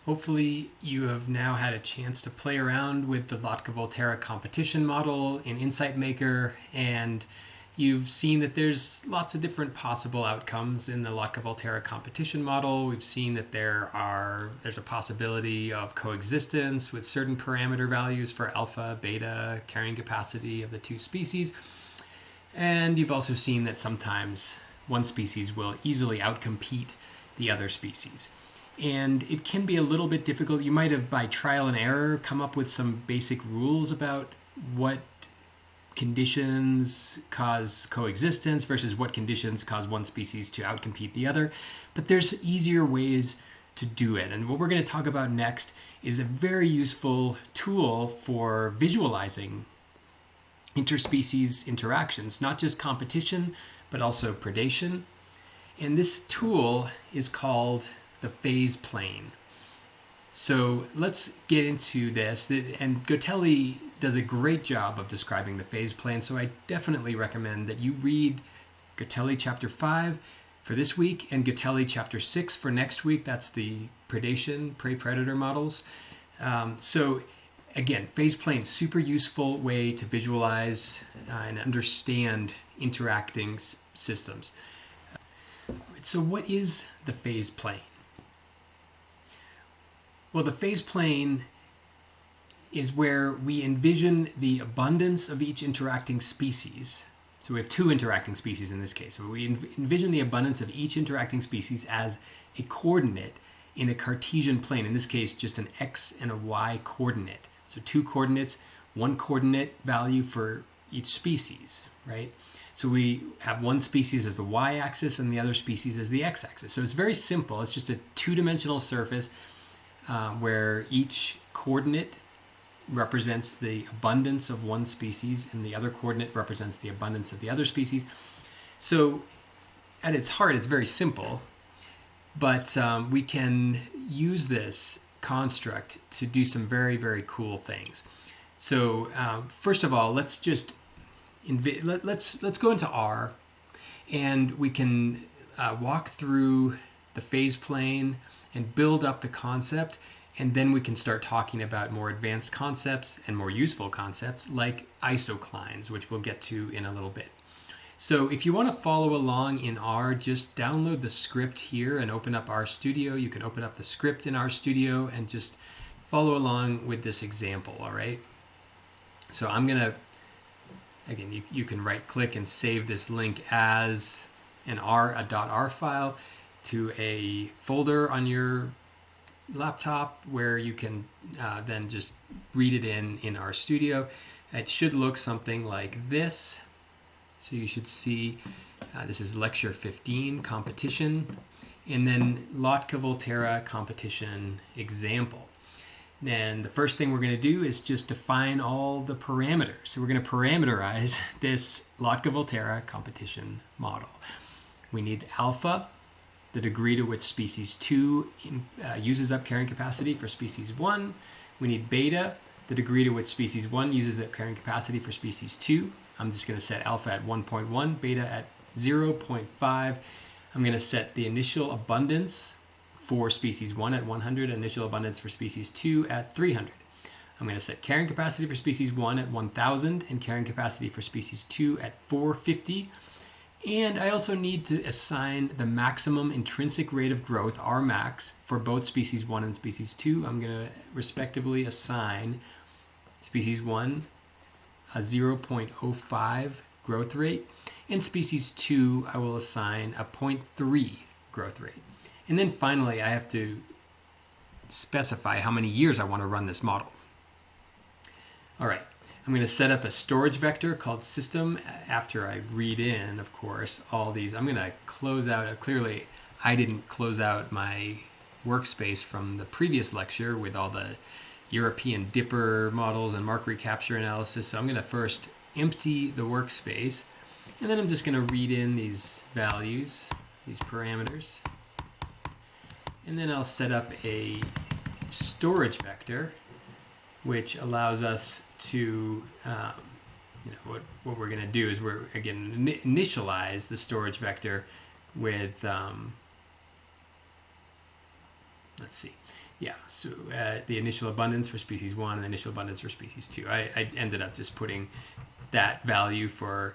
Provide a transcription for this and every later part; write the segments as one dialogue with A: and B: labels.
A: Hopefully you have now had a chance to play around with the Lotka-Volterra competition model in Insight Maker, and you've seen that there's lots of different possible outcomes in the Lotka-Volterra competition model. We've seen that there's a possibility of coexistence with certain parameter values for alpha, beta, carrying capacity of the two species. And you've also seen that sometimes one species will easily outcompete the other species. And it can be a little bit difficult. You might have, by trial and error, come up with some basic rules about what conditions cause coexistence versus what conditions cause one species to outcompete the other. But there's easier ways to do it. And what we're going to talk about next is a very useful tool for visualizing interspecies interactions, not just competition, but also predation. And this tool is called the phase plane. So let's get into this. And Gotelli does a great job of describing the phase plane, so I definitely recommend that you read Gotelli chapter 5 for this week and Gotelli chapter 6 for next week. That's the predation, prey-predator models. So again, phase plane, super useful way to visualize and understand interacting systems. So what is the phase plane? Well, the phase plane is where we envision the abundance of each interacting species. So we have two interacting species in this case. So we envision the abundance of each interacting species as a coordinate in a Cartesian plane. In this case, just an x and a y coordinate. So two coordinates, one coordinate value for each species, right? So we have one species as the y-axis and the other species as the x-axis. So it's very simple. It's just a two-dimensional surface where each coordinate represents the abundance of one species and the other coordinate represents the abundance of the other species. So at its heart, it's very simple, but we can use this construct to do some very, very cool things. So first of all, let's just let's go into R, and we can walk through the phase plane and build up the concept, and then we can start talking about more advanced concepts and more useful concepts like isoclines, which we'll get to in a little bit. So if you want to follow along in R, just download the script here and open up RStudio. You can open up the script in RStudio and just follow along with this example, all right? So I'm going to, again, you can right click and save this link as a .r file to a folder on your laptop where you can then just read it in RStudio. It should look something like this. So you should see this is lecture 15, competition, and then Lotka-Volterra competition example. And the first thing we're going to do is just define all the parameters. So we're going to parameterize this Lotka-Volterra competition model. We need alpha, the degree to which species 2 uses up carrying capacity for species 1. We need beta, the degree to which species 1 uses up carrying capacity for species 2. I'm just going to set alpha at 1.1, beta at 0.5. I'm going to set the initial abundance for species 1 at 100, initial abundance for species 2 at 300. I'm going to set carrying capacity for species 1 at 1000 and carrying capacity for species 2 at 450. And I also need to assign the maximum intrinsic rate of growth, Rmax, for both species 1 and species 2. I'm going to respectively assign species 1 a 0.05 growth rate, and species 2 I will assign a 0.3 growth rate. And then finally I have to specify how many years I want to run this model. All right. I'm going to set up a storage vector called system after I read in, of course, all these. I'm going to close out. Clearly, I didn't close out my workspace from the previous lecture with all the European dipper models and mark recapture analysis. So I'm going to first empty the workspace, and then I'm just going to read in these values, these parameters. And then I'll set up a storage vector, which allows us to, what we're going to do is we're, again, initialize the storage vector with, let's see, yeah, so the initial abundance for species 1 and the initial abundance for species 2. I ended up just putting that value for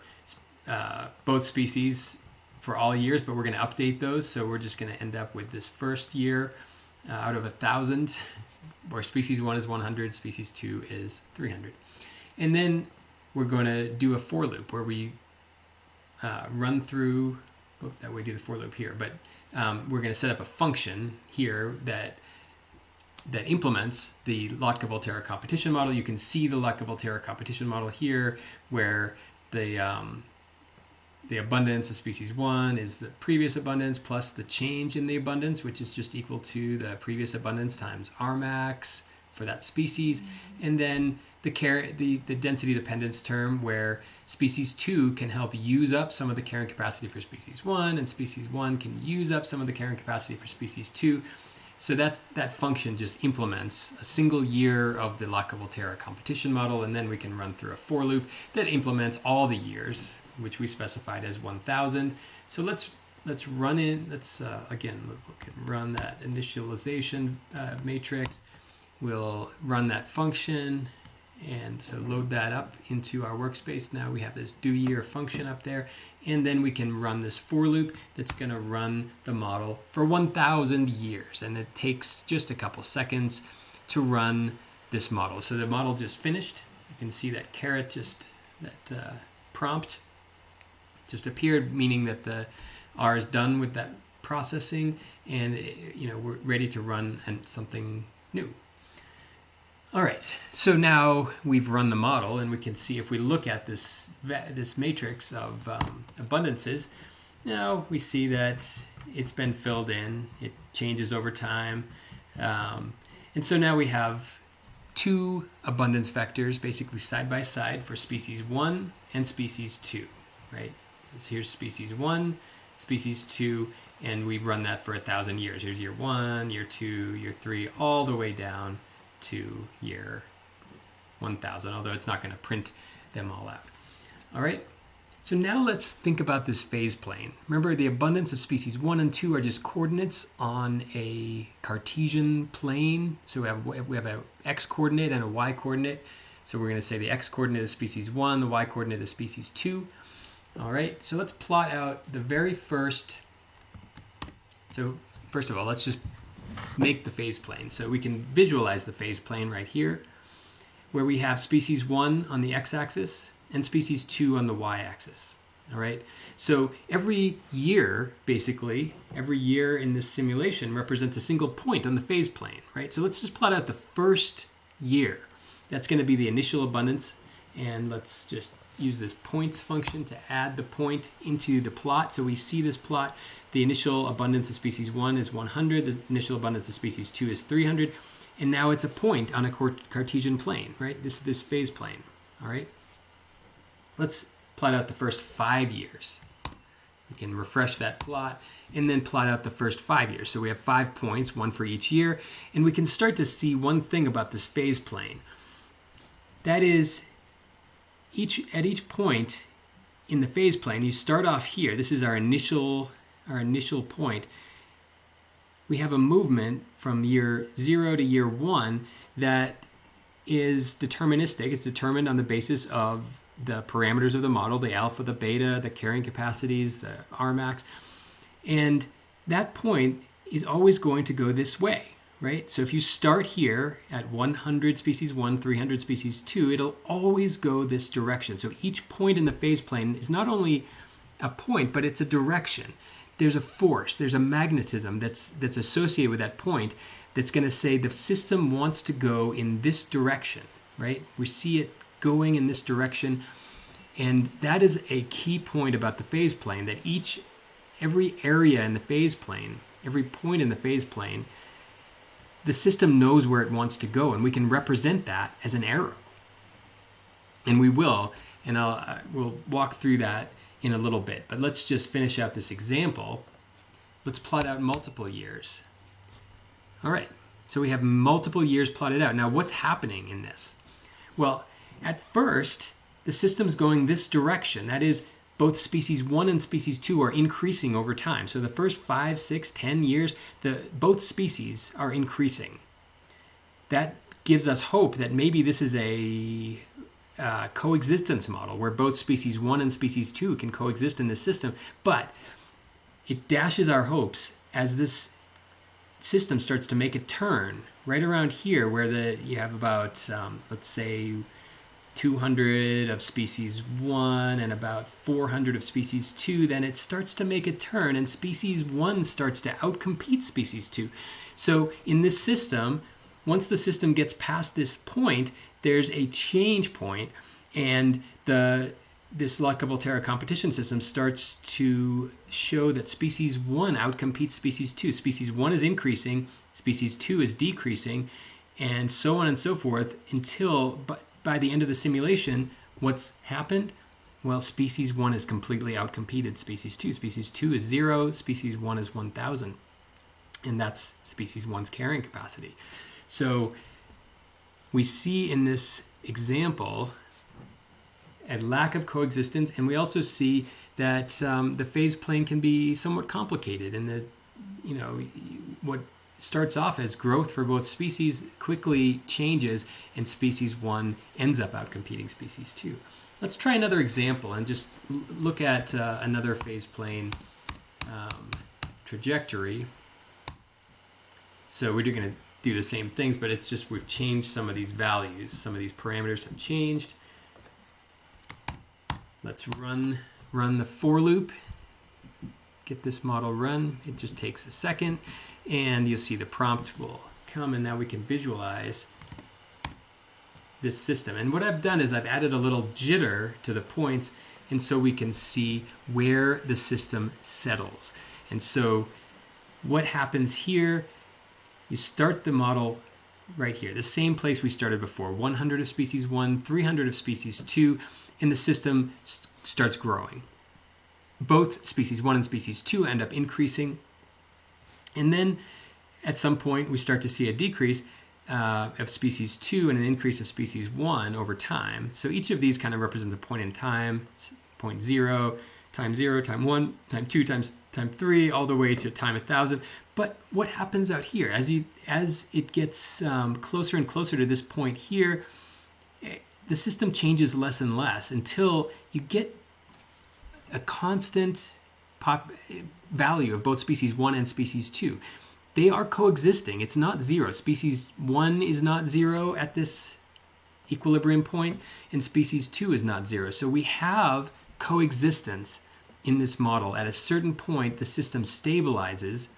A: both species for all years, but we're going to update those. So we're just going to end up with this first year out of 1,000, where species 1 is 100, species 2 is 300. And then we're going to do a for loop where we run through, that we do the for loop here, but we're going to set up a function here that implements the Lotka-Volterra competition model. You can see the Lotka-Volterra competition model here, where the abundance of species 1 is the previous abundance plus the change in the abundance, which is just equal to the previous abundance times Rmax for that species. And then the density dependence term, where species 2 can help use up some of the carrying capacity for species 1, and species 1 can use up some of the carrying capacity for species 2. So that function just implements a single year of the Lotka-Volterra competition model, and then we can run through a for loop that implements all the years, which we specified as 1,000. So let's run in. Again, we can run that initialization matrix. We'll run that function, and so load that up into our workspace. Now we have this do year function up there, and then we can run this for loop that's going to run the model for 1,000 years, and it takes just a couple seconds to run this model. So the model just finished. You can see that caret that prompt just appeared, meaning that the R is done with that processing, and we're ready to run something new. All right, so now we've run the model, and we can see, if we look at this matrix of abundances, now we see that it's been filled in. It changes over time. And so now we have two abundance vectors basically side by side for species 1 and species 2, right? So here's species 1, species 2, and we run that for 1,000 years. Here's year 1, year 2, year 3, all the way down to year 1,000, although it's not going to print them all out. All right, so now let's think about this phase plane. Remember, the abundance of species 1 and 2 are just coordinates on a Cartesian plane. So we have an x coordinate and a y coordinate. So we're going to say the x coordinate is species 1, the y coordinate is species 2. All right, so let's plot out the very first. So first of all, let's just make the phase plane. So we can visualize the phase plane right here, where we have species 1 on the x-axis and species 2 on the y-axis. All right. So every year, basically, every year in this simulation represents a single point on the phase plane, right? So let's just plot out the first year. That's going to be the initial abundance, and let's just use this points function to add the point into the plot. So we see this plot. The initial abundance of species 1 is 100. The initial abundance of species 2 is 300. And now it's a point on a Cartesian plane, right? This is this phase plane, all right? Let's plot out the first 5 years. We can refresh that plot and then plot out the first 5 years. So we have 5 points, one for each year. And we can start to see one thing about this phase plane. That is, at each point in the phase plane, you start off here. This is our initial point. We have a movement from year 0 to year 1 that is deterministic. It's determined on the basis of the parameters of the model, the alpha, the beta, the carrying capacities, the Rmax. And that point is always going to go this way, right? So if you start here at 100 species 1, 300 species 2, it'll always go this direction. So each point in the phase plane is not only a point, but it's a direction. There's a force, there's a magnetism that's associated with that point that's going to say the system wants to go in this direction, right? We see it going in this direction, and that is a key point about the phase plane, that every area in the phase plane, every point in the phase plane, the system knows where it wants to go, and we can represent that as an arrow. And we will, and we'll walk through that in a little bit. But let's just finish out this example. Let's plot out multiple years. All right, so we have multiple years plotted out. Now, what's happening in this? Well, at first, the system's going this direction. That is, both species 1 and species 2 are increasing over time. So the first 5, 6, 10 years, both species are increasing. that gives us hope that maybe this is a coexistence model where both species 1 and species 2 can coexist in this system. But it dashes our hopes as this system starts to make a turn right around here where you have about, let's say, 200 of species 1 and about 400 of species 2, then it starts to make a turn and species 1 starts to outcompete species 2. So in this system, once the system gets past this point, there's a change point, and this LaCa-Volterra competition system starts to show that species 1 outcompetes species 2. Species 1 is increasing, species 2 is decreasing, and so on and so forth until by the end of the simulation, what's happened? Well, species 1 is completely outcompeted species 2. Species 2 is 0, species 1 is 1,000. And that's species 1's carrying capacity. So we see in this example a lack of coexistence, and we also see that the phase plane can be somewhat complicated, and that, what starts off as growth for both species quickly changes, and species 1 ends up outcompeting species 2. Let's try another example and just look at another phase plane trajectory. So we're going to do the same things, but it's just we've changed some of these values. Some of these parameters have changed. Let's run the for loop. Get this model run. It just takes a second, and you'll see the prompt will come, and now we can visualize this system. And what I've done is I've added a little jitter to the points, and so we can see where the system settles. And so what happens here, you start the model right here, the same place we started before, 100 of species 1, 300 of species 2, and the system starts growing. Both species 1 and species 2 end up increasing. And then at some point, we start to see a decrease of species 2 and an increase of species 1 over time. So each of these kind of represents a point in time, point 0, time 1, time 2, time 3, all the way to time 1,000. But what happens out here? As it gets closer and closer to this point here, the system changes less and less until you get a constant value of both species 1 and species 2. They are coexisting. It's not 0. Species 1 is not 0 at this equilibrium point, and species 2 is not 0. So we have coexistence in this model. At a certain point, the system stabilizes.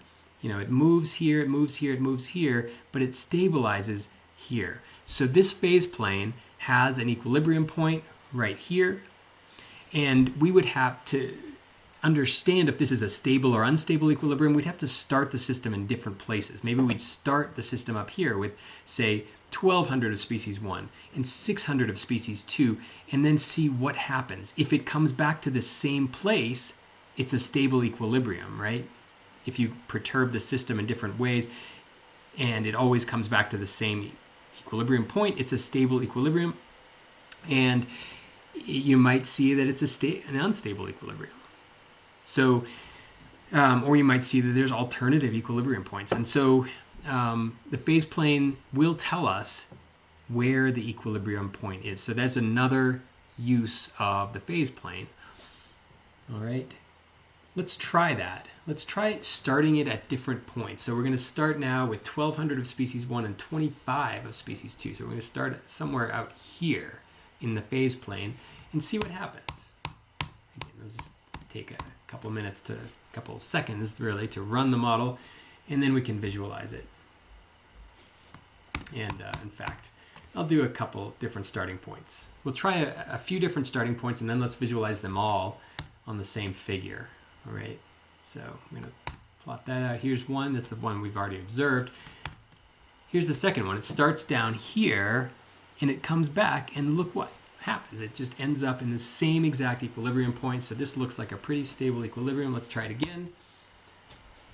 A: It moves here, it moves here, it moves here, but it stabilizes here. So this phase plane has an equilibrium point right here, and we would have to understand if this is a stable or unstable equilibrium. We'd have to start the system in different places. Maybe we'd start the system up here with, say, 1,200 of species 1 and 600 of species 2, and then see what happens. If it comes back to the same place, it's a stable equilibrium, right? If you perturb the system in different ways and it always comes back to the same equilibrium point, it's a stable equilibrium. And you might see that it's an unstable equilibrium. So, or you might see that there's alternative equilibrium points. And so the phase plane will tell us where the equilibrium point is. So that's another use of the phase plane. All right, let's try that. Let's try starting it at different points. So we're going to start now with 1,200 of species 1 and 25 of species 2. So we're going to start somewhere out here in the phase plane and see what happens. Again, it'll just take a couple minutes to a couple seconds really to run the model, and then we can visualize it. And in fact, I'll do a couple different starting points. We'll try a few different starting points, and then let's visualize them all on the same figure. All right, so I'm going to plot that out. Here's one. That's the one we've already observed. Here's the second one. It starts down here, and it comes back, and look what happens. It just ends up in the same exact equilibrium point. So this looks like a pretty stable equilibrium. Let's try it again.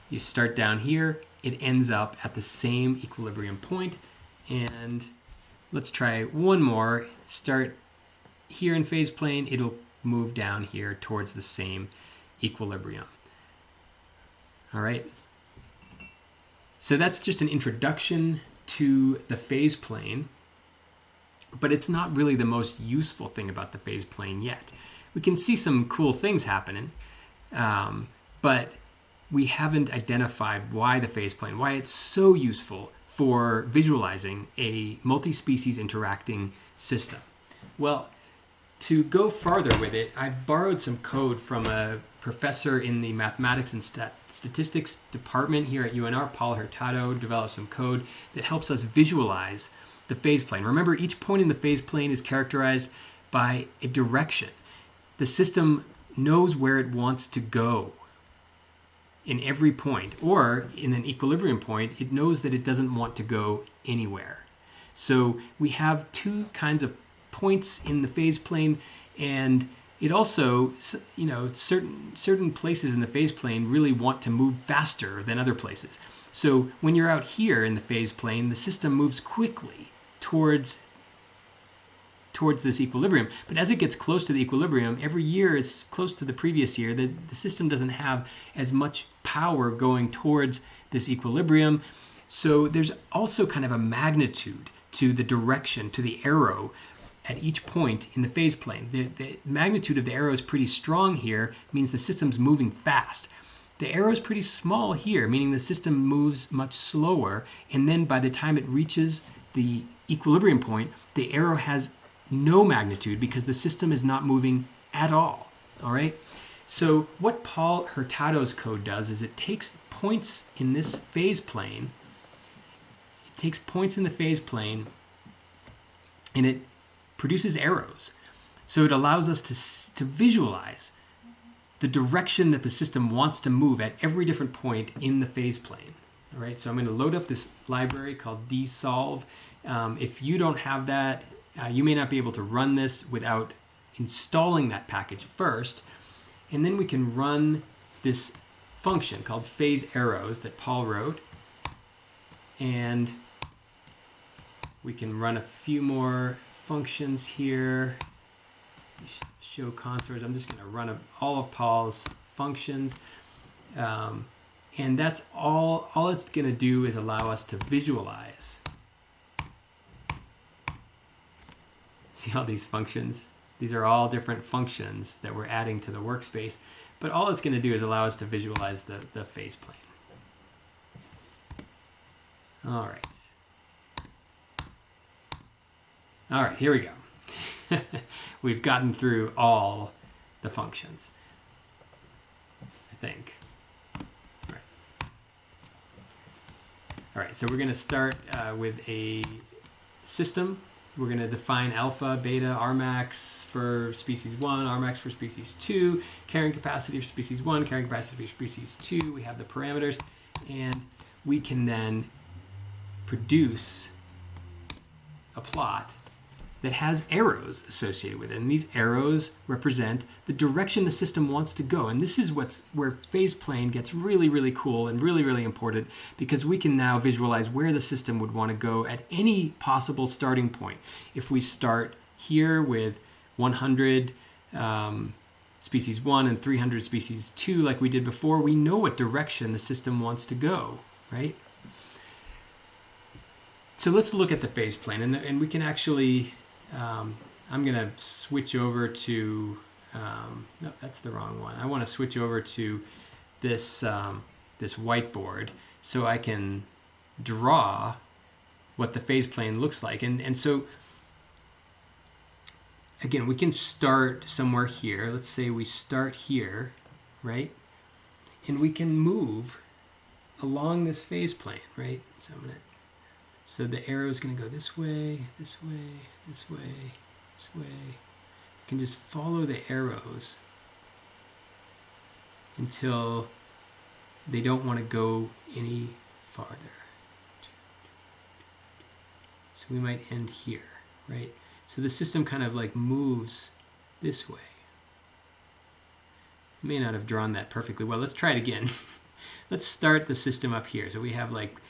A: You start down here. It ends up at the same equilibrium point. And let's try one more. Start here in phase plane. It'll move down here towards the same equilibrium. All right. So that's just an introduction to the phase plane, but it's not really the most useful thing about the phase plane yet. We can see some cool things happening, but we haven't identified why the phase plane, why it's so useful for visualizing a multi-species interacting system. Well, to go farther with it, I've borrowed some code from a professor in the mathematics and statistics department here at UNR. Paul Hurtado developed some code that helps us visualize the phase plane. Remember, each point in the phase plane is characterized by a direction. The system knows where it wants to go in every point, or in an equilibrium point, it knows that it doesn't want to go anywhere. So we have two kinds of points in the phase plane, and it also, certain places in the phase plane really want to move faster than other places. So when you're out here in the phase plane, the system moves quickly towards this equilibrium. But as it gets close to the equilibrium, every year it's close to the previous year, the system doesn't have as much power going towards this equilibrium. So there's also kind of a magnitude to the direction, to the arrow at each point in the phase plane. The magnitude of the arrow is pretty strong here, means the system's moving fast. The arrow is pretty small here, meaning the system moves much slower, and then by the time it reaches the equilibrium point, the arrow has no magnitude because the system is not moving at all. All right? So what Paul Hurtado's code does is it takes points in this phase plane, and it produces arrows. So it allows us to visualize the direction that the system wants to move at every different point in the phase plane. All right, so I'm going to load up this library called dsolve. If you don't have that, you may not be able to run this without installing that package first. And then we can run this function called phase arrows that Paul wrote. And we can run a few more functions here. Show contours. I'm just going to run all of Paul's functions. And that's all it's going to do is allow us to visualize. See all these functions? These are all different functions that we're adding to the workspace. But all it's going to do is allow us to visualize the phase plane. All right. All right, here we go. We've gotten through all the functions, I think. All right, so we're going to start with a system. We're going to define alpha, beta, Rmax for species 1, Rmax for species 2, carrying capacity for species 1, carrying capacity for species 2. We have the parameters, and we can then produce a plot that has arrows associated with it. And these arrows represent the direction the system wants to go. And this is where phase plane gets really, really cool and really, really important, because we can now visualize where the system would want to go at any possible starting point. If we start here with 100 species 1 and 300 species 2 like we did before, we know what direction the system wants to go, right? So let's look at the phase plane, and we can actually, I'm going to switch over to, no, that's the wrong one. I want to switch over to this, this whiteboard so I can draw what the phase plane looks like. And so, again, we can start somewhere here. Let's say we start here, right? And we can move along this phase plane, right? So the arrow is going to go this way, this way, this way, this way. You can just follow the arrows until they don't want to go any farther. So we might end here, right? So the system kind of like moves this way. I may not have drawn that perfectly well. Let's try it again. Let's start the system up here. So we have like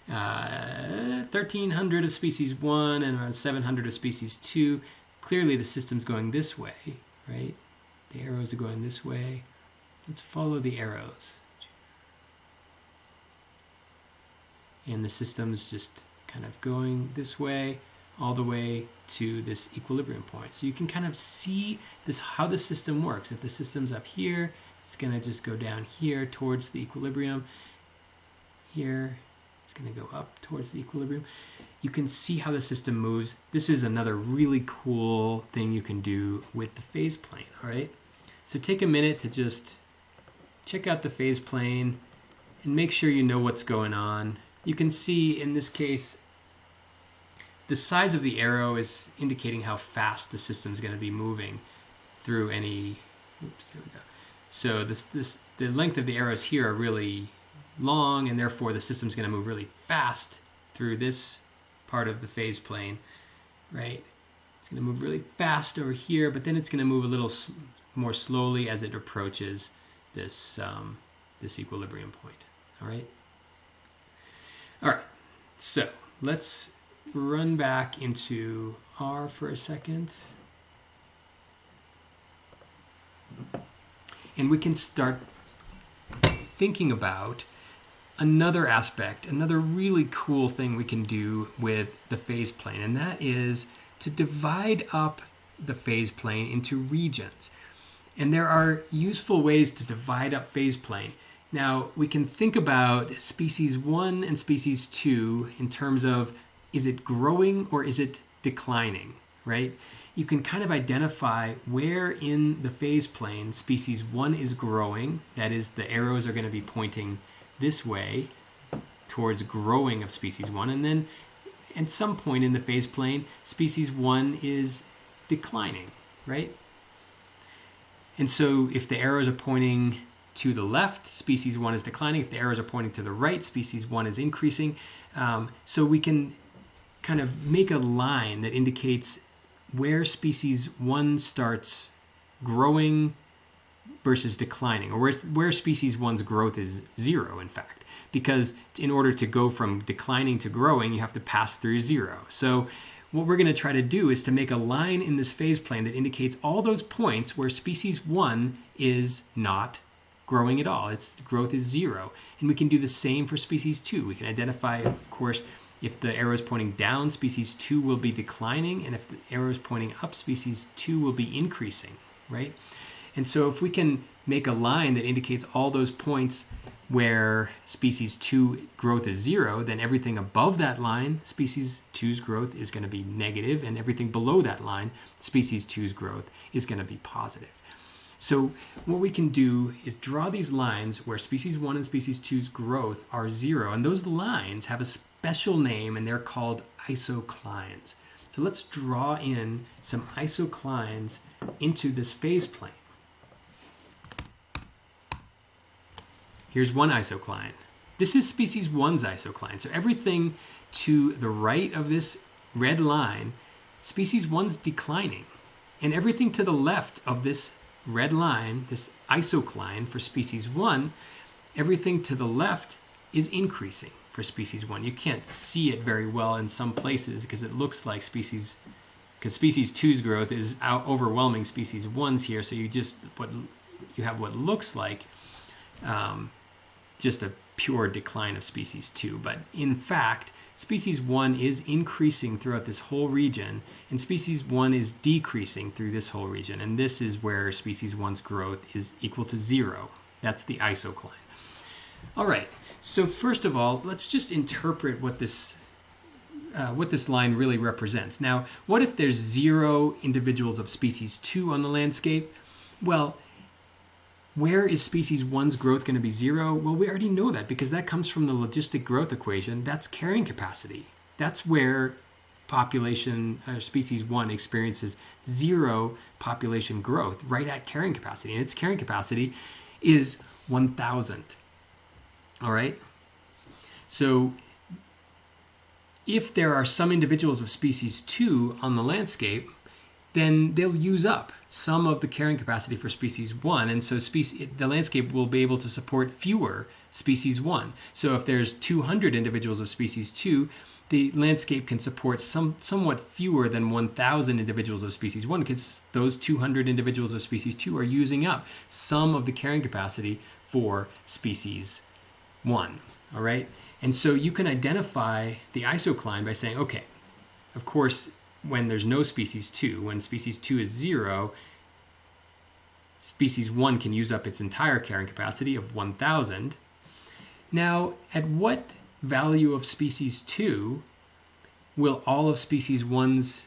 A: 1,300 of species 1 and around 700 of species 2. Clearly the system's going this way, right? The arrows are going this way. Let's follow the arrows. And the system's just kind of going this way all the way to this equilibrium point. So you can kind of see this, how the system works. If the system's up here, it's going to just go down here towards the equilibrium. Here, it's going to go up towards the equilibrium. You can see how the system moves. This is another really cool thing you can do with the phase plane, all right? So take a minute to just check out the phase plane and make sure you know what's going on. You can see in this case, the size of the arrow is indicating how fast the system is going to be moving through any, oops, there we go. So the length of the arrows here are really long, and therefore the system's going to move really fast through this part of the phase plane, right? It's going to move really fast over here, but then it's going to move a little more slowly as it approaches this, this equilibrium point, all right? All right, so let's run back into R for a second. And we can start thinking about another aspect, another really cool thing we can do with the phase plane, and that is to divide up the phase plane into regions. And there are useful ways to divide up phase plane. Now, we can think about species 1 and species 2 in terms of, is it growing or is it declining, right? You can kind of identify where in the phase plane species 1 is growing. That is, the arrows are going to be pointing this way towards growing of species 1. And then at some point in the phase plane, species 1 is declining, right? And so if the arrows are pointing to the left, species 1 is declining. If the arrows are pointing to the right, species 1 is increasing. So we can kind of make a line that indicates where species 1 starts growing versus declining, or where species 1's growth is 0, in fact. Because in order to go from declining to growing, you have to pass through 0. So what we're going to try to do is to make a line in this phase plane that indicates all those points where species 1 is not growing at all. Its growth is 0. And we can do the same for species 2. We can identify, of course, if the arrow is pointing down, species 2 will be declining, and if the arrow is pointing up, species 2 will be increasing, right? And so if we can make a line that indicates all those points where species 2 growth is 0, then everything above that line, species 2's growth is going to be negative, and everything below that line, species 2's growth is going to be positive. So what we can do is draw these lines where species 1 and species 2's growth are 0, and those lines have a special name, and they're called isoclines. So let's draw in some isoclines into this phase plane. Here's one isocline. This is species 1's isocline. So everything to the right of this red line, species 1's declining. And everything to the left of this red line, this isocline for species 1, everything to the left is increasing for species 1. You can't see it very well in some places because it looks like species 2's growth is overwhelming species 1's here. So you have what looks like just a pure decline of species 2. But in fact, species 1 is increasing throughout this whole region, and species 1 is decreasing through this whole region. And this is where species 1's growth is equal to 0. That's the isocline. All right, so first of all, let's just interpret what this line really represents. Now, what if there's 0 individuals of species 2 on the landscape? Well, where is species 1's growth going to be 0? Well, we already know that because that comes from the logistic growth equation. That's carrying capacity. That's where species 1 experiences 0 population growth, right at carrying capacity. And its carrying capacity is 1,000. All right? So if there are some individuals of species 2 on the landscape, then they'll use up some of the carrying capacity for species 1, and so the landscape will be able to support fewer species 1. So if there's 200 individuals of species 2, the landscape can support somewhat fewer than 1,000 individuals of species 1 because those 200 individuals of species 2 are using up some of the carrying capacity for species 1. All right? And so you can identify the isocline by saying, okay, of course, when there's no species 2, when species 2 is 0, species 1 can use up its entire carrying capacity of 1,000. Now, at what value of species 2 will all of species 1's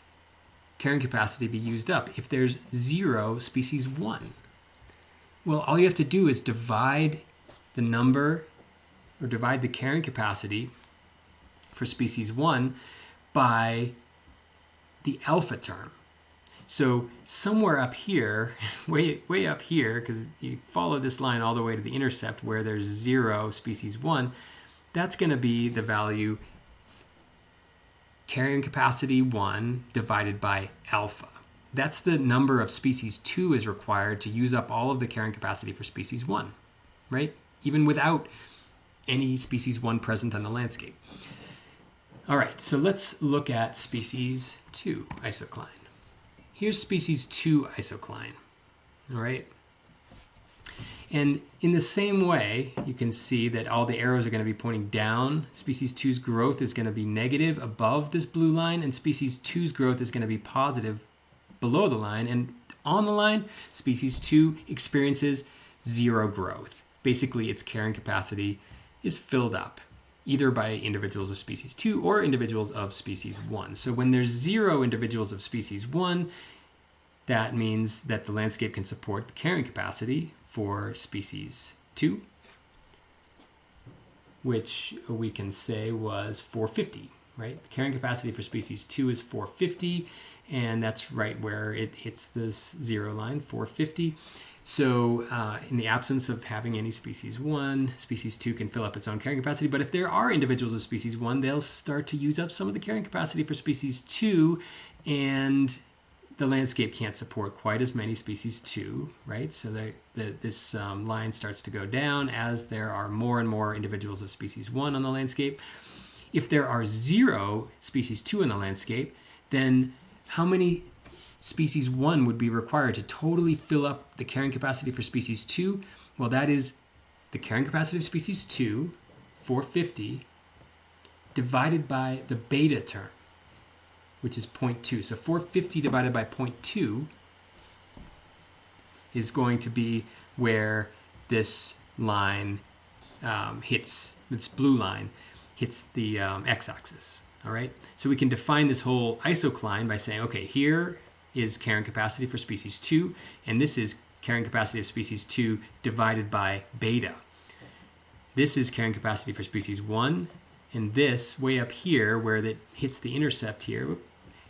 A: carrying capacity be used up if there's 0 species 1? Well, all you have to do is divide the number, or divide the carrying capacity for species 1 by the alpha term. So somewhere up here, way up here, because you follow this line all the way to the intercept where there's 0 species 1, that's going to be the value carrying capacity 1 divided by alpha. That's the number of species 2 is required to use up all of the carrying capacity for species 1, right? Even without any species 1 present on the landscape. All right, so let's look at species 2 isocline. Here's species 2 isocline, all right? And in the same way, you can see that all the arrows are going to be pointing down. Species 2's growth is going to be negative above this blue line, and species 2's growth is going to be positive below the line. And on the line, species 2 experiences 0 growth. Basically, its carrying capacity is filled up, either by individuals of species 2 or individuals of species 1. So when there's 0 individuals of species 1, that means that the landscape can support the carrying capacity for species 2, which we can say was 450, right? The carrying capacity for species 2 is 450, and that's right where it hits this 0 line, 450. So in the absence of having any species 1, species 2 can fill up its own carrying capacity. But if there are individuals of species 1, they'll start to use up some of the carrying capacity for species 2, and the landscape can't support quite as many species 2, right? So this line starts to go down as there are more and more individuals of species 1 on the landscape. If there are 0 species 2 in the landscape, then how many species 1 would be required to totally fill up the carrying capacity for species 2? Well, that is the carrying capacity of species 2, 450, divided by the beta term, which is 0.2. So 450 divided by 0.2 is going to be where this line hits, this blue line hits the x-axis. All right, so we can define this whole isocline by saying, okay, here is carrying capacity for species 2, and this is carrying capacity of species 2 divided by beta. This is carrying capacity for species 1, and this way up here where it hits the intercept here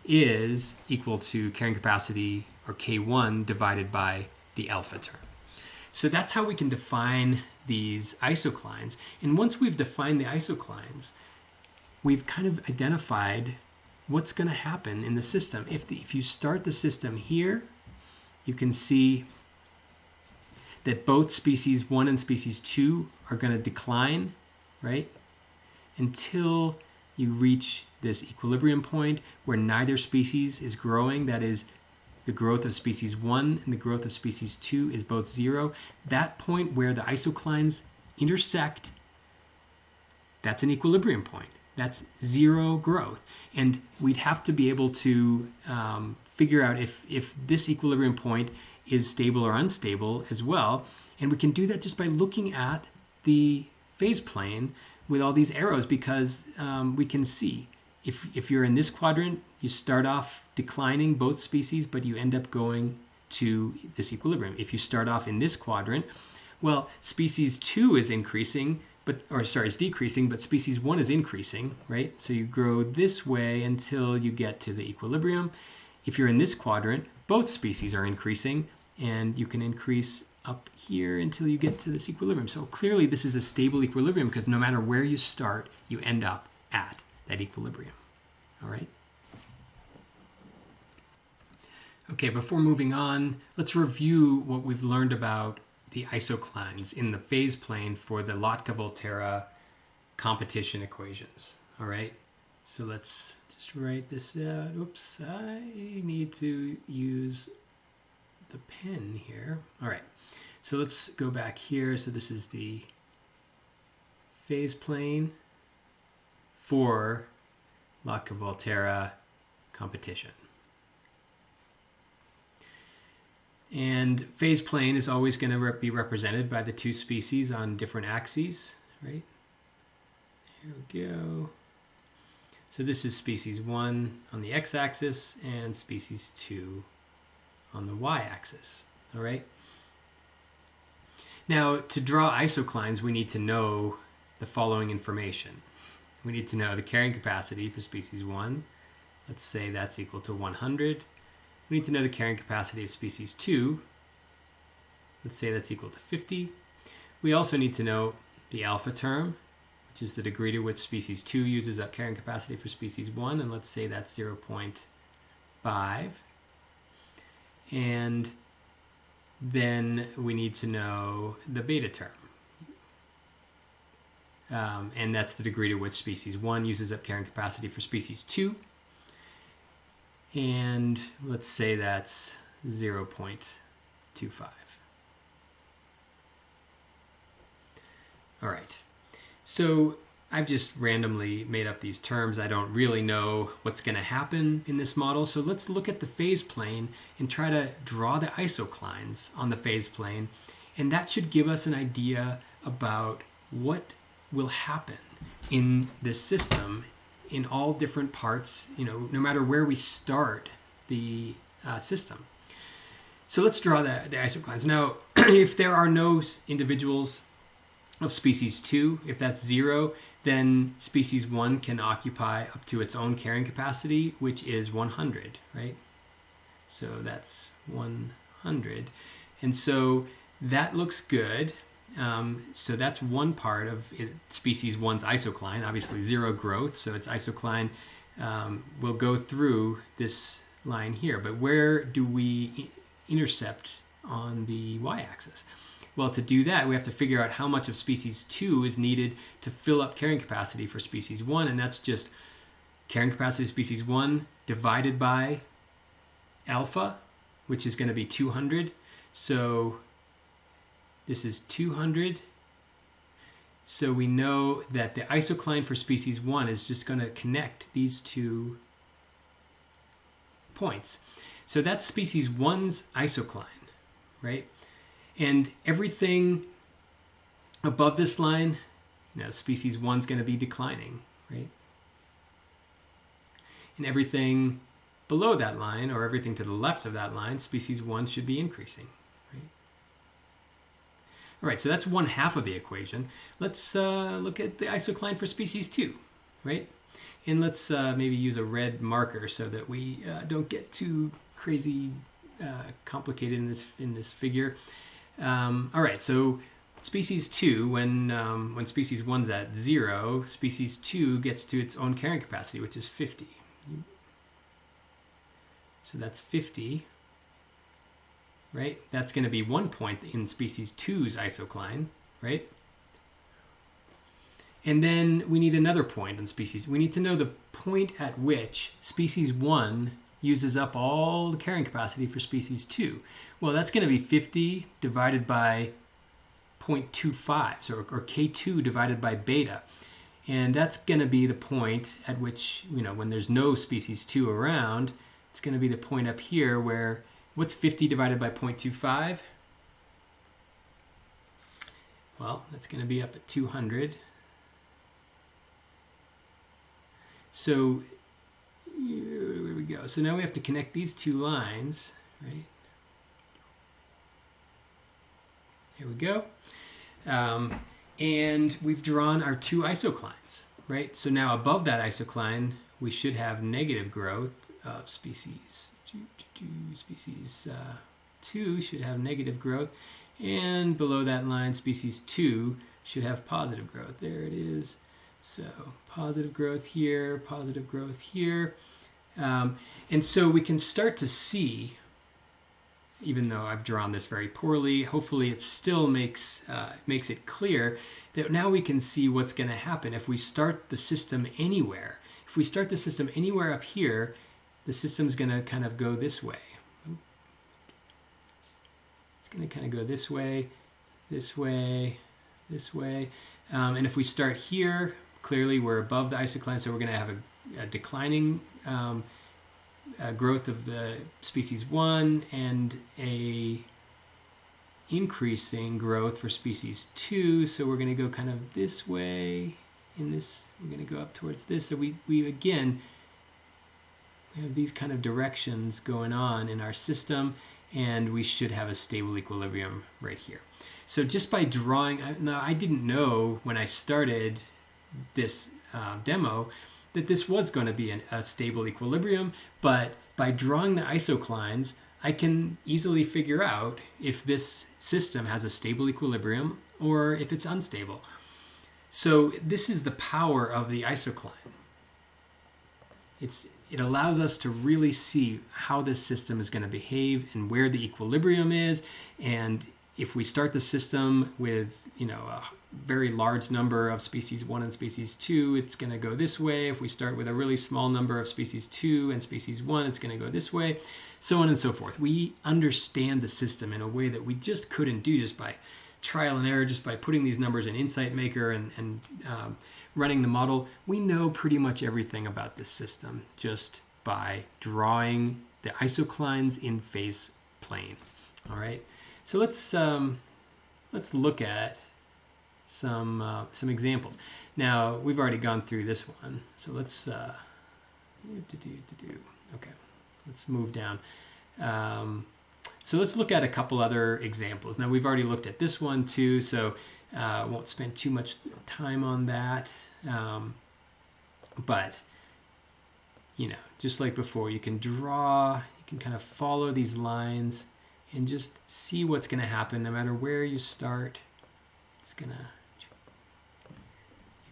A: is equal to carrying capacity, or K1, divided by the alpha term. So that's how we can define these isoclines. And once we've defined the isoclines, we've kind of identified what's going to happen in the system. If you start the system here, you can see that both species 1 and species 2 are going to decline, right? Until you reach this equilibrium point where neither species is growing. That is, the growth of species 1 and the growth of species 2 is both 0. That point where the isoclines intersect, that's an equilibrium point. That's 0 growth. And we'd have to be able to figure out if this equilibrium point is stable or unstable as well. And we can do that just by looking at the phase plane with all these arrows, because we can see if you're in this quadrant, you start off declining both species, but you end up going to this equilibrium. If you start off in this quadrant, well, species 2 is increasing, is decreasing, but species 1 is increasing, right? So you grow this way until you get to the equilibrium. If you're in this quadrant, both species are increasing, and you can increase up here until you get to this equilibrium. So clearly this is a stable equilibrium, because no matter where you start, you end up at that equilibrium. All right? Okay, before moving on, let's review what we've learned about the isoclines in the phase plane for the Lotka-Volterra competition equations. All right? So let's just write this out. Oops, I need to use the pen here. All right. So let's go back here. So this is the phase plane. for Lacke-Volterra competition. And phase plane is always going to be represented by the two species on different axes, right? Here we go. So this is species 1 on the x-axis and species 2 on the y-axis, all right? Now, to draw isoclines, we need to know the following information. We need to know the carrying capacity for species 1. Let's say that's equal to 100. We need to know the carrying capacity of species 2. Let's say that's equal to 50. We also need to know the alpha term, which is the degree to which species 2 uses up carrying capacity for species 1, and let's say that's 0.5. And then we need to know the beta term. And that's the degree to which species 1 uses up carrying capacity for species 2. And let's say that's 0.25. All right, so I've just randomly made up these terms. I don't really know what's going to happen in this model. So let's look at the phase plane and try to draw the isoclines on the phase plane. And that should give us an idea about what will happen in this system in all different parts, no matter where we start the system. So let's draw the isoclines. Now, if there are no individuals of species 2, if that's 0, then species 1 can occupy up to its own carrying capacity, which is 100, right? So that's 100. And so that looks good. So that's one part of species 1's isocline, obviously 0 growth, so its isocline will go through this line here. But where do we intercept on the y-axis? Well, to do that, we have to figure out how much of species 2 is needed to fill up carrying capacity for species 1, and that's just carrying capacity of species 1 divided by alpha, which is going to be 200. So this is 200. So we know that the isocline for species 1 is just going to connect these two points. So that's species 1's isocline, right? And everything above this line, species 1's going to be declining, right? And everything below that line, or everything to the left of that line, species 1 should be increasing, right? All right, so that's one half of the equation. Let's look at the isocline for species 2, right? And let's maybe use a red marker so that we don't get too crazy complicated in this figure. All right, so species 2, when species 1's at 0, species 2 gets to its own carrying capacity, which is 50. So that's 50, right? That's going to be 1 point in species 2's isocline, right? And then we need another point in species. We need to know the point at which species 1 uses up all the carrying capacity for species 2. Well, that's going to be 50 divided by 0.25, or K2 divided by beta. And that's going to be the point at which, when there's no species 2 around, it's going to be the point up here where, what's 50 divided by 0.25? Well, that's going to be up at 200. So here we go. So now we have to connect these two lines, right? Here we go. And we've drawn our two isoclines, right? So now above that isocline, we should have negative growth of species. Species 2 should have negative growth. And below that line, species 2 should have positive growth. There it is. So positive growth here, positive growth here. And so we can start to see, even though I've drawn this very poorly, hopefully it still makes it clear that now we can see what's going to happen if we start the system anywhere. If we start the system anywhere up here, the system's going to kind of go this way. It's going to kind of go this way, this way, this way. And if we start here, clearly we're above the isocline, so we're going to have a declining growth of the species 1 and a increasing growth for species 2. So we're going to go kind of this way. In this, we're going to go up towards this. So we again, we have these kind of directions going on in our system, and we should have a stable equilibrium right here. So just by drawing, now I didn't know when I started this demo that this was going to be a stable equilibrium, but by drawing the isoclines, I can easily figure out if this system has a stable equilibrium or if it's unstable. So this is the power of the isocline. It allows us to really see how this system is going to behave and where the equilibrium is. And if we start the system with, a very large number of species 1 and species 2, it's going to go this way. If we start with a really small number of species 2 and species 1, it's going to go this way, so on and so forth. We understand the system in a way that we just couldn't do just by trial and error, just by putting these numbers in Insight Maker and running the model. We know pretty much everything about this system just by drawing the isoclines in phase plane. All right, so let's look at some examples. Now we've already gone through this one, so let's okay, let's move down. So let's look at a couple other examples. Now we've already looked at this one too, so I won't spend too much time on that. But just like before, you can draw, you can kind of follow these lines and just see what's going to happen no matter where you start. You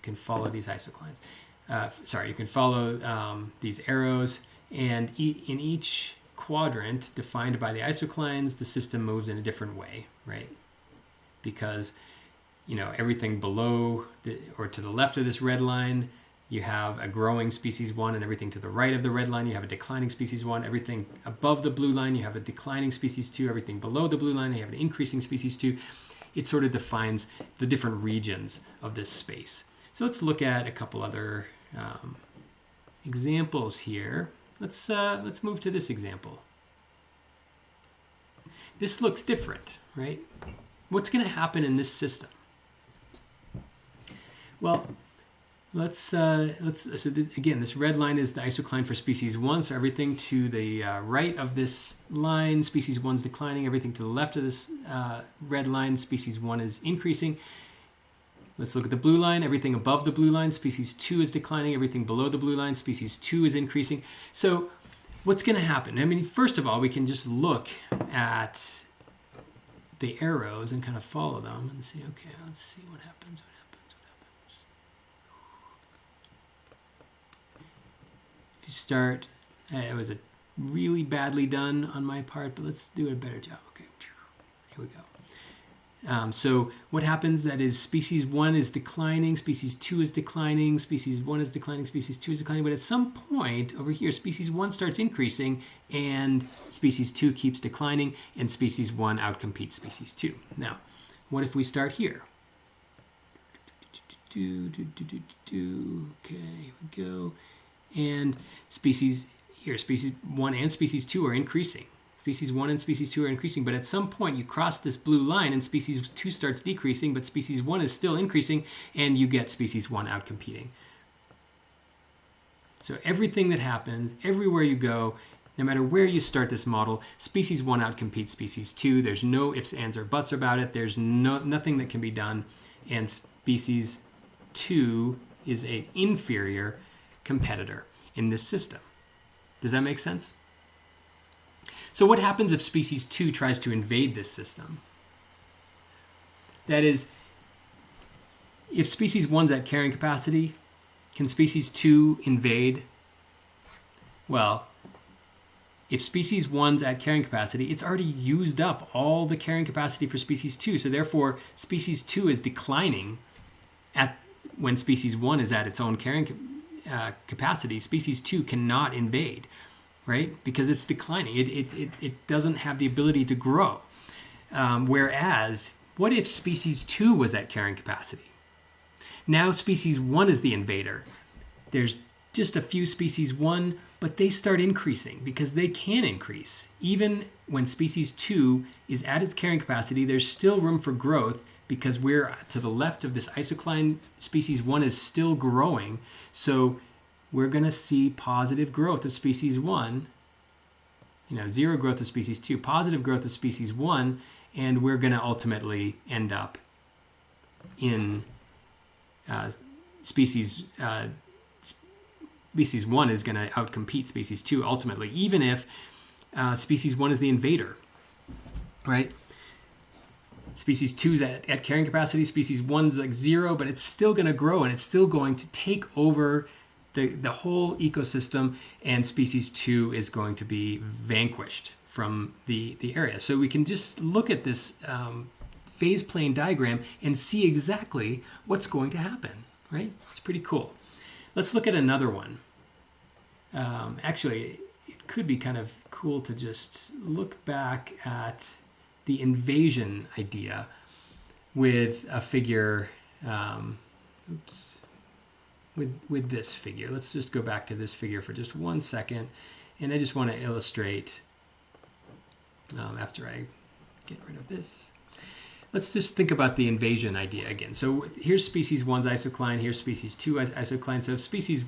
A: can follow these isoclines. You can follow these arrows, and in each quadrant defined by the isoclines, the system moves in a different way, right? Because everything below or to the left of this red line, you have a growing species 1, and everything to the right of the red line, you have a declining species 1. Everything above the blue line, you have a declining species 2. Everything below the blue line, you have an increasing species 2. It sort of defines the different regions of this space. So let's look at a couple other examples here. Let's move to this example. This looks different, right? What's going to happen in this system? Well, again, this red line is the isocline for species 1. So everything to the right of this line, species 1 is declining. Everything to the left of this red line, species 1 is increasing. Let's look at the blue line. Everything above the blue line, species 2 is declining. Everything below the blue line, species 2 is increasing. So what's going to happen? I mean, first of all, we can just look at the arrows and kind of follow them and see, okay, let's see what happens. If you start, it was really badly done on my part, but let's do a better job. Okay, here we go. So what happens, that is species 1 is declining, species 2 is declining, species 1 is declining, species 2 is declining, but at some point over here, species 1 starts increasing and species 2 keeps declining, and species 1 outcompetes species 2. Now, what if we start here? Okay, here we go. And species 1 and species 2 are increasing. Species 1 and species 2 are increasing, but at some point you cross this blue line and species 2 starts decreasing, but species 1 is still increasing, and you get species 1 outcompeting. So everything that happens, everywhere you go, no matter where you start this model, species 1 outcompetes species 2. There's no ifs, ands, or buts about it. There's nothing that can be done, and species 2 is an inferior competitor in this system. Does that make sense? So what happens if species 2 tries to invade this system? That is, if species 1's at carrying capacity, can species 2 invade? Well, if species 1's at carrying capacity, it's already used up all the carrying capacity for species 2. So therefore, species 2 is declining when species 1 is at its own carrying capacity. Species 2 cannot invade, right? Because it's declining. It doesn't have the ability to grow. Whereas, what if species 2 was at carrying capacity? Now species 1 is the invader. There's just a few species 1, but they start increasing because they can increase. Even when species 2 is at its carrying capacity, there's still room for growth because we're to the left of this isocline. Species 1 is still growing. So we're going to see positive growth of species 1, zero growth of species 2, positive growth of species 1, and we're going to ultimately end up in species 1 is going to outcompete species 2 ultimately, even if species 1 is the invader, right? Species 2 is at carrying capacity, species 1 is like 0, but it's still going to grow and it's still going to take over the whole ecosystem, and species 2 is going to be vanquished from the area. So we can just look at this phase plane diagram and see exactly what's going to happen, right? It's pretty cool. Let's look at another one. Actually, it could be kind of cool to just look back at the invasion idea with a figure, with this figure. Let's just go back to this figure for just 1 second, and I just want to illustrate, after I get rid of this. Let's just think about the invasion idea again. So here's species 1's isocline, here's species 2's isocline. So if species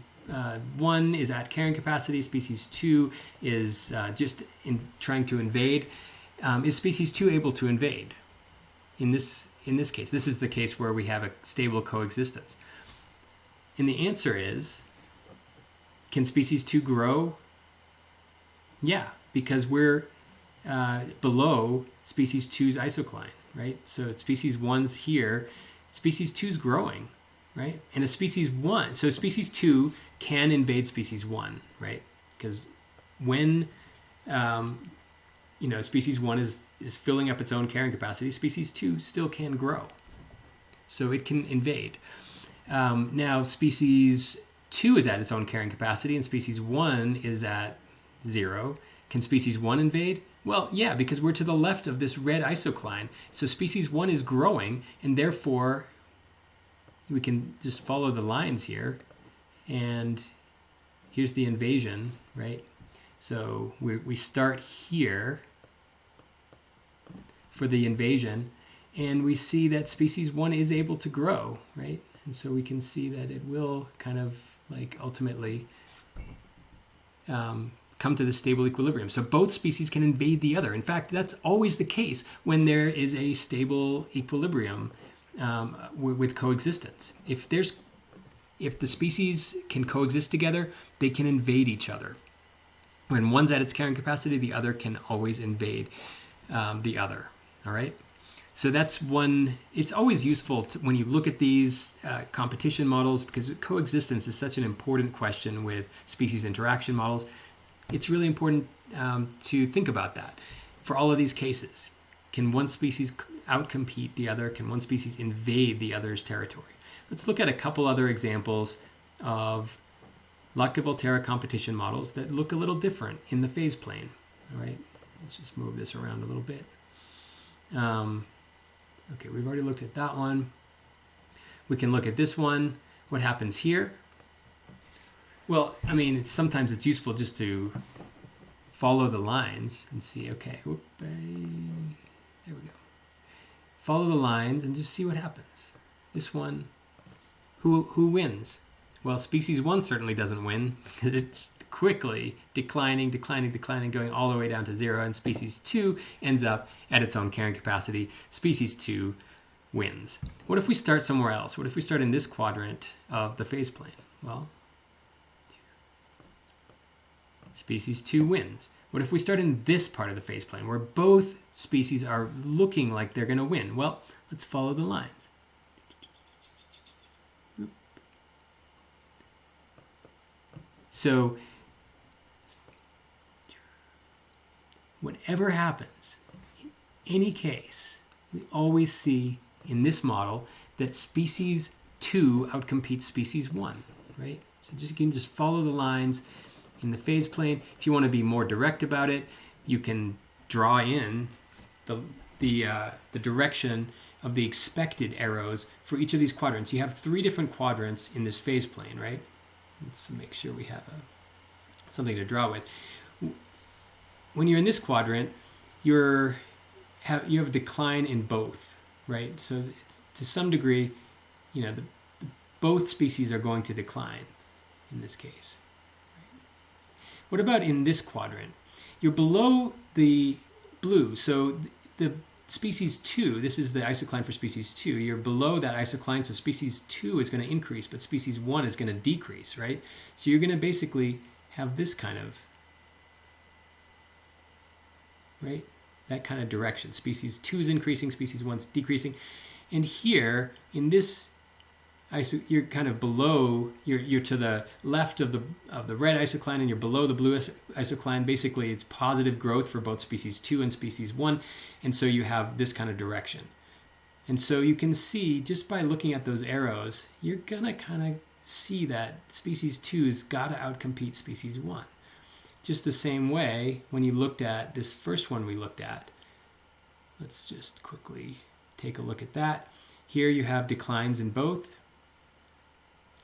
A: 1 is at carrying capacity, species 2 is just trying to invade, is species 2 able to invade? In this case, this is the case where we have a stable coexistence. And the answer is, can species 2 grow? Yeah, because we're below species 2's isocline, right? So species 1's here, species 2's growing, right? And if species 1, so species 2 can invade species 1, right? Because when species 1 is filling up its own carrying capacity, species 2 still can grow. So it can invade. Now species 2 is at its own carrying capacity and species 1 is at 0. Can species 1 invade? Well, yeah, because we're to the left of this red isocline. So species 1 is growing, and therefore we can just follow the lines here. And here's the invasion, right? So we start here for the invasion, and we see that species 1 is able to grow, right? And so we can see that it will kind of like ultimately come to the stable equilibrium. So both species can invade the other. In fact, that's always the case when there is a stable equilibrium with coexistence. If the species can coexist together, they can invade each other. When one's at its carrying capacity, the other can always invade the other. All right? So that's one. It's always useful when you look at these competition models, because coexistence is such an important question with species interaction models. It's really important to think about that. For all of these cases, can one species outcompete the other? Can one species invade the other's territory? Let's look at a couple other examples of Lotka-Volterra competition models that look a little different in the phase plane. All right, let's just move this around a little bit. Okay, we've already looked at that one. We can look at this one. What happens here? Well, I mean, sometimes it's useful just to follow the lines and see, okay, there we go. Follow the lines and just see what happens. This one, who wins? Well, species 1 certainly doesn't win because it's quickly declining, going all the way down to 0, and species 2 ends up at its own carrying capacity. Species 2 wins. What if we start somewhere else? What if we start in this quadrant of the phase plane? Well, species 2 wins. What if we start in this part of the phase plane where both species are looking like they're going to win? Well, let's follow the lines. So whatever happens, in any case, we always see in this model that species 2 outcompetes species 1, right? So you can just follow the lines in the phase plane. If you want to be more direct about it, you can draw in the direction of the expected arrows for each of these quadrants. You have 3 different quadrants in this phase plane, right? Let's make sure we have something to draw with. When you're in this quadrant, you have a decline in both, right? So to some degree, both species are going to decline in this case. What about in this quadrant? You're below the blue, so the species 2, this is the isocline for species 2, you're below that isocline, so species 2 is going to increase, but species 1 is going to decrease, right? So you're going to basically have this kind of, right? That kind of direction. Species 2 is increasing, species 1 is decreasing. And here, in this, you're kind of below, you're to the left of the red isocline, and you're below the blue isocline. Basically, it's positive growth for both species 2 and species 1, and so you have this kind of direction. And so you can see, just by looking at those arrows, you're going to kind of see that species 2's got to outcompete species 1. Just the same way, when you looked at this first one we looked at, let's just quickly take a look at that. Here you have declines in both.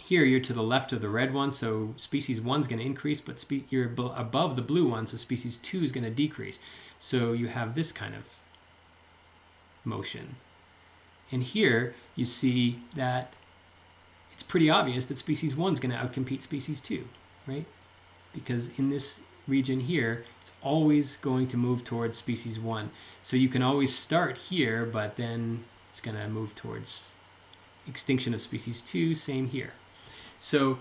A: Here you're to the left of the red one, so species 1 is going to increase, but you're above the blue one, so species 2 is going to decrease. So you have this kind of motion. And here you see that it's pretty obvious that species 1 is going to outcompete species 2, right? Because in this region here, it's always going to move towards species 1. So you can always start here, but then it's going to move towards extinction of species 2, same here. So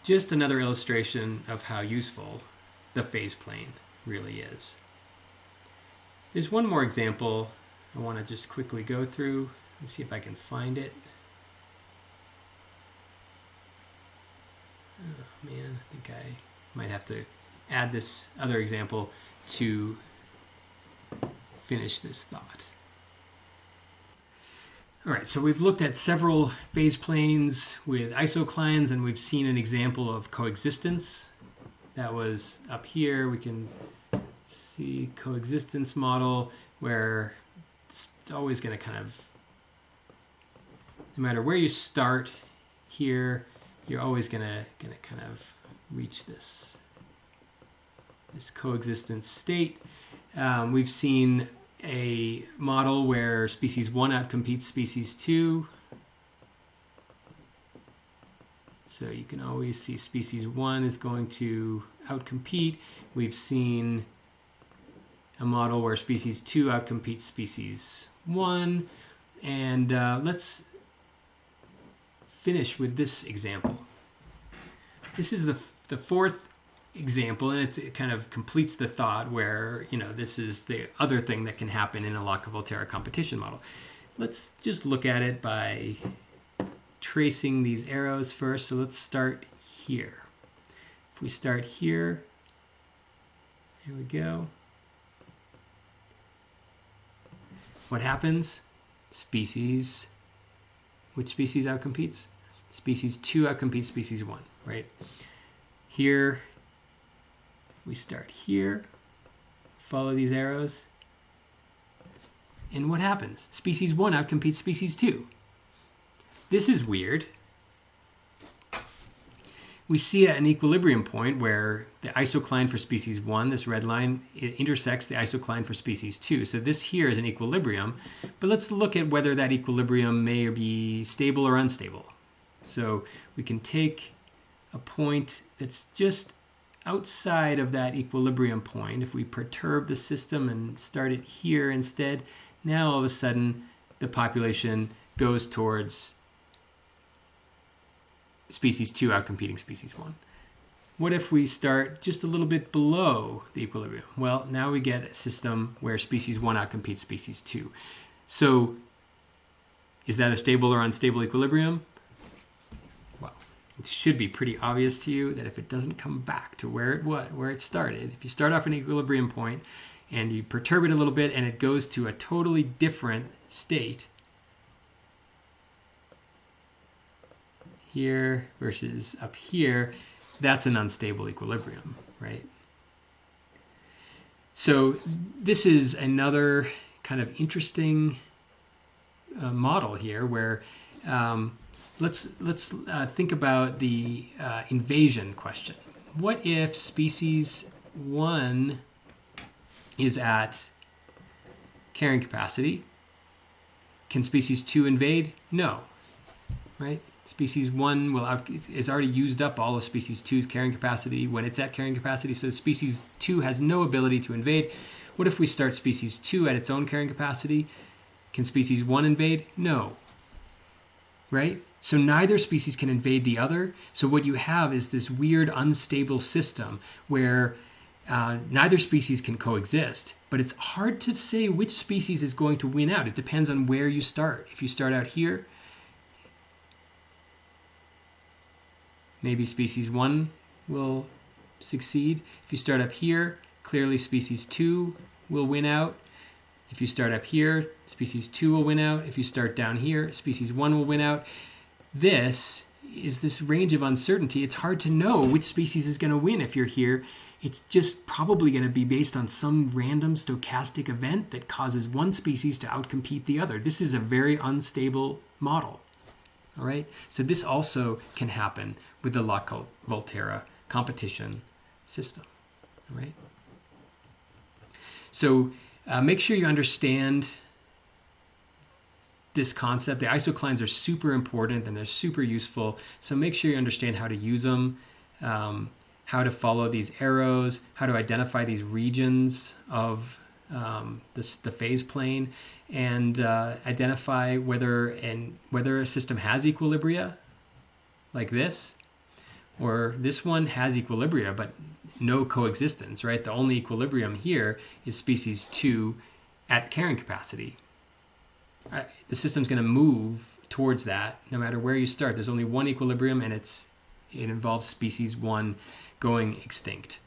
A: just another illustration of how useful the phase plane really is. There's one more example I want to just quickly go through and see if I can find it. Oh man, I think I might have to add this other example to finish this thought. All right, so we've looked at several phase planes with isoclines, and we've seen an example of coexistence. That was up here. We can see coexistence model where it's always going to kind of, no matter where you start here, you're always going to kind of reach this coexistence state. We've seen a model where species 1 outcompetes species 2. So you can always see species 1 is going to outcompete. We've seen a model where species 2 outcompetes species 1. And let's finish with this example. This is the fourth example, and it kind of completes the thought where, this is the other thing that can happen in a Lotka-Volterra competition model. Let's just look at it by tracing these arrows first. So let's start here. If we start here, here we go. What happens? Which species outcompetes? Species 2 outcompetes species 1, right? Here, we start here, follow these arrows, and what happens? Species 1 outcompetes species 2. This is weird. We see at an equilibrium point where the isocline for species 1, this red line, it intersects the isocline for species 2. So this here is an equilibrium, but let's look at whether that equilibrium may be stable or unstable. So we can take a point that's just outside of that equilibrium point. If we perturb the system and start it here instead, now all of a sudden the population goes towards species 2 outcompeting species 1. What if we start just a little bit below the equilibrium? Well, now we get a system where species 1 outcompetes species 2. So is that a stable or unstable equilibrium? Well, it should be pretty obvious to you that if it doesn't come back to where it started, if you start off an equilibrium point and you perturb it a little bit and it goes to a totally different state, here versus up here, that's an unstable equilibrium, right? So this is another kind of interesting model here where let's think about the invasion question. What if species 1 is at carrying capacity? Can species 2 invade? No, right? Species 1 is already used up all of species 2's carrying capacity when it's at carrying capacity, so species 2 has no ability to invade. What if we start species 2 at its own carrying capacity? Can species 1 invade? No, right? So neither species can invade the other. So what you have is this weird unstable system where neither species can coexist, but it's hard to say which species is going to win out. It depends on where you start. If you start out here, maybe species 1 will succeed. If you start up here, clearly species 2 will win out. If you start up here, species 2 will win out. If you start down here, species 1 will win out. This is this range of uncertainty. It's hard to know which species is going to win if you're here. It's just probably going to be based on some random stochastic event that causes one species to outcompete the other. This is a very unstable model. All right, so this also can happen with the Lotka-Volterra competition system. All right. So make sure you understand this concept. The isoclines are super important and they're super useful. So make sure you understand how to use them, how to follow these arrows, how to identify these regions of the phase plane, and identify whether a system has equilibria, like this, or this one has equilibria but no coexistence, right? The only equilibrium here is species 2 at carrying capacity. The system's going to move towards that no matter where you start. There's only one equilibrium, and it involves species 1 going extinct.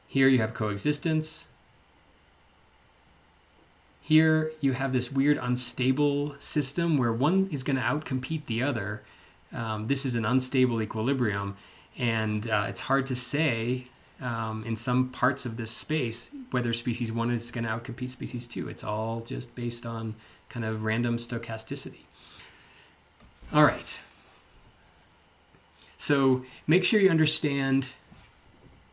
A: Here you have coexistence. Here you have this weird unstable system where one is going to outcompete the other. This is an unstable equilibrium, and it's hard to say in some parts of this space whether species 1 is going to outcompete species 2. It's all just based on kind of random stochasticity. All right. So make sure you understand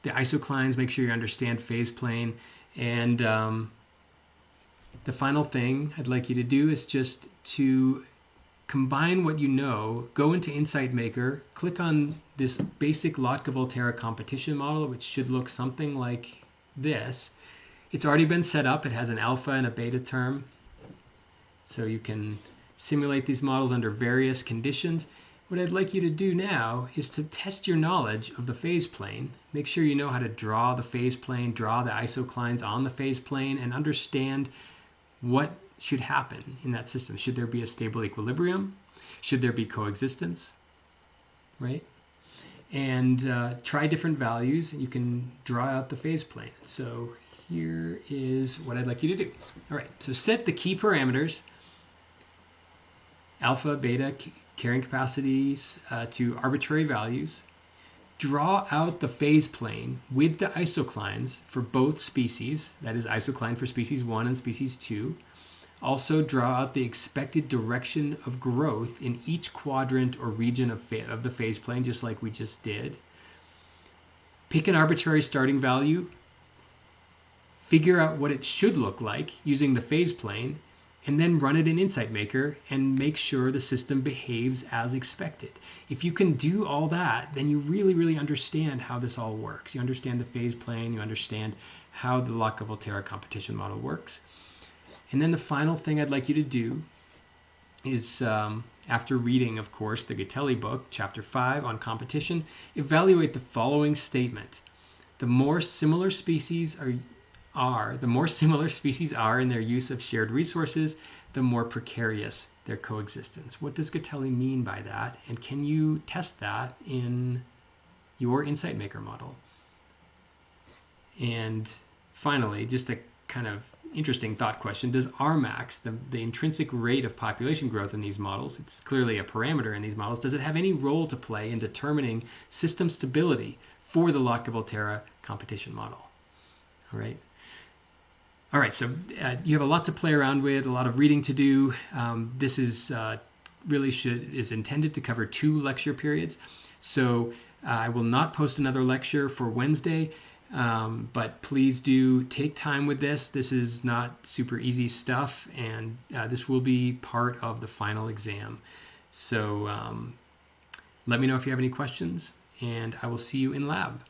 A: the isoclines, make sure you understand phase plane, and the final thing I'd like you to do is just to combine what you know, go into Insight Maker, click on this basic Lotka-Volterra competition model, which should look something like this. It's already been set up. It has an alpha and a beta term. So you can simulate these models under various conditions. What I'd like you to do now is to test your knowledge of the phase plane. Make sure you know how to draw the phase plane, draw the isoclines on the phase plane, and understand what should happen in that system. Should there be a stable equilibrium? Should there be coexistence? Right? And try different values, and you can draw out the phase plane. So here is what I'd like you to do. All right, so set the key parameters, alpha, beta, carrying capacities to arbitrary values. Draw out the phase plane with the isoclines for both species, that is isocline for species 1 and species 2. Also draw out the expected direction of growth in each quadrant or region of the phase plane, just like we just did. Pick an arbitrary starting value. Figure out what it should look like using the phase plane, and then run it in Insight Maker and make sure the system behaves as expected. If you can do all that, then you really, really understand how this all works. You understand the phase plane, you understand how the Lotka-Volterra competition model works. And then the final thing I'd like you to do is, after reading, of course, the Gatelli book, Chapter 5 on competition, evaluate the following statement. The more similar species are in their use of shared resources, the more precarious their coexistence. What does Gatelli mean by that? And can you test that in your Insight Maker model? And finally, just a kind of interesting thought question. Does Rmax, the intrinsic rate of population growth in these models, it's clearly a parameter in these models, does it have any role to play in determining system stability for the Lotka-Volterra competition model? All right. All right, so you have a lot to play around with, a lot of reading to do. This is is intended to cover 2 lecture periods. So I will not post another lecture for Wednesday, but please do take time with this. This is not super easy stuff, and this will be part of the final exam. So let me know if you have any questions, and I will see you in lab.